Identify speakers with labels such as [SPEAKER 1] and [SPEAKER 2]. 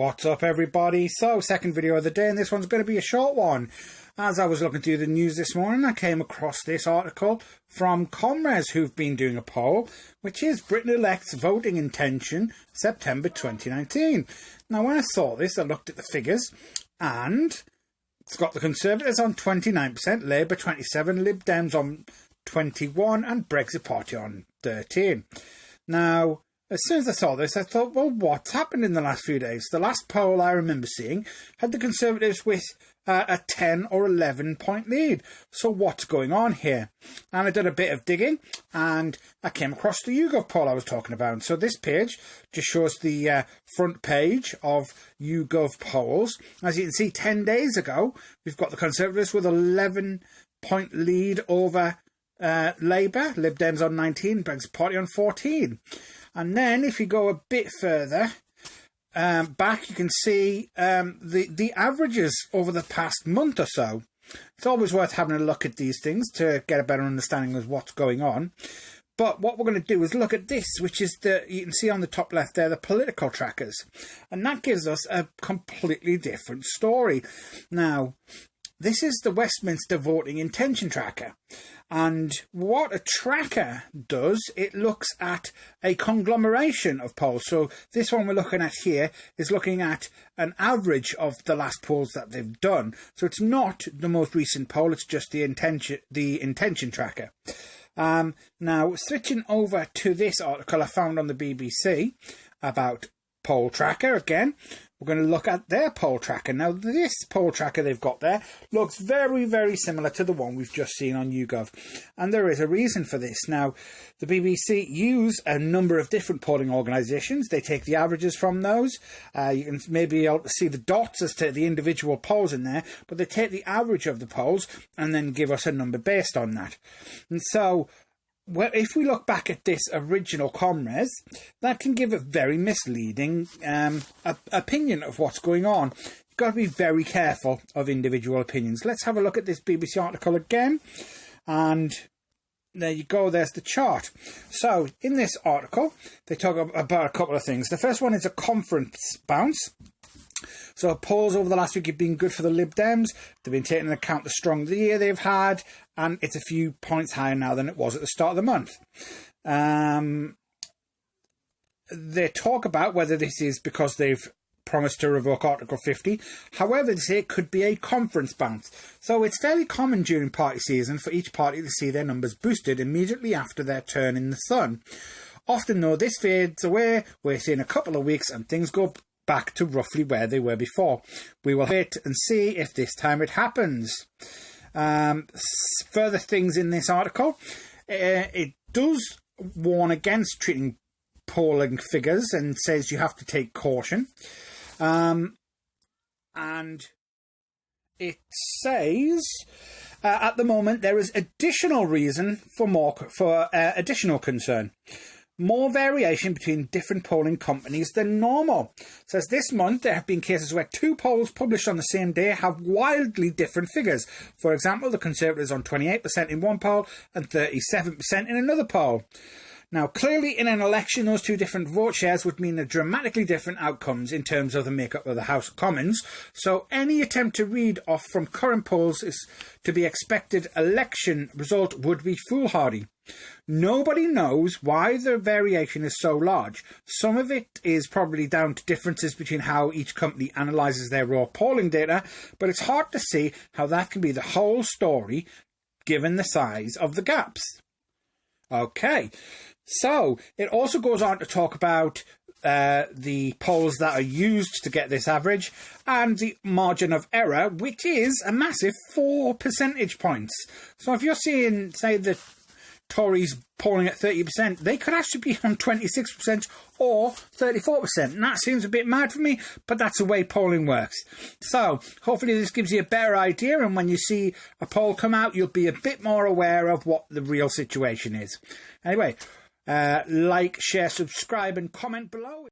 [SPEAKER 1] What's up, everybody? So, second video of the day, and this one's going to be a short one. As I was looking through the news this morning, I came across this article from Comres, who've been doing a poll, which is Britain elects voting intention September 2019. Now, when I saw this, I looked at the figures, and it's got the Conservatives on 29%, Labour 27%, Lib Dems on 21%, and Brexit Party on 13%. Now, as soon as I saw this, I thought, well, what's happened in the last few days? The last poll I remember seeing had the Conservatives with a 10 or 11 point lead. So what's going on here? And I did a bit of digging and I came across the YouGov poll I was talking about. So this page just shows the front page of YouGov polls. As you can see, 10 days ago, we've got the Conservatives with 11 point lead over Labour, Lib Dems on 19, Brexit Party on 14. And then if you go a bit further back, you can see the averages over the past month or so. It's always worth having a look at these things to get a better understanding of what's going on. But what we're going to do is look at this, which is you can see on the top left there, the political trackers. And that gives us a completely different story. Now, this is the Westminster voting intention tracker. And what a tracker does, it looks at a conglomeration of polls. So this one we're looking at here is looking at an average of the last polls that they've done. So it's not the most recent poll, it's just the intention tracker. Now, switching over to this article I found on the BBC about poll tracker again. We're going to look at their poll tracker. Now, this poll tracker they've got there looks very, very similar to the one we've just seen on YouGov. And there is a reason for this. Now, the BBC use a number of different polling organisations. They take the averages from those. You can maybe be able to see the dots as to the individual polls in there. But they take the average of the polls and then give us a number based on that. And so, well, if we look back at this original Comres, that can give a very misleading opinion of what's going on. You've got to be very careful of individual opinions. Let's have a look at this BBC article again. And there you go, there's the chart. So, in this article, they talk about a couple of things. The first one is a conference bounce. So polls over the last week have been good for the Lib Dems. They've been taking into account the strong year they've had, and it's a few points higher now than it was at the start of the month. They talk about whether this is because they've promised to revoke Article 50. However, they say it could be a conference bounce. So it's fairly common during party season for each party to see their numbers boosted immediately after their turn in the sun. Often, though, this fades away within a couple of weeks and things go back to roughly where they were before. We will wait and see if this time it happens. Further things in this article, it does warn against treating polling figures and says you have to take caution. And it says at the moment there is additional reason for additional concern. More variation between different polling companies than normal. It says this month there have been cases where two polls published on the same day have wildly different figures. For example, the Conservatives on 28% in one poll and 37% in another poll. Now, clearly in an election, those two different vote shares would mean dramatically different outcomes in terms of the makeup of the House of Commons. So any attempt to read off from current polls is to be expected election result would be foolhardy. Nobody knows why the variation is so large. Some of it is probably down to differences between how each company analyses their raw polling data, but it's hard to see how that can be the whole story given the size of the gaps. Okay, so it also goes on to talk about the polls that are used to get this average and the margin of error, which is a massive 4 percentage points. So if you're seeing, say, the Tories polling at 30%, they could actually be on 26% or 34%. And that seems a bit mad for me, but that's the way polling works. So hopefully this gives you a better idea, and when you see a poll come out, you'll be a bit more aware of what the real situation is. Anyway, like, share, subscribe and comment below.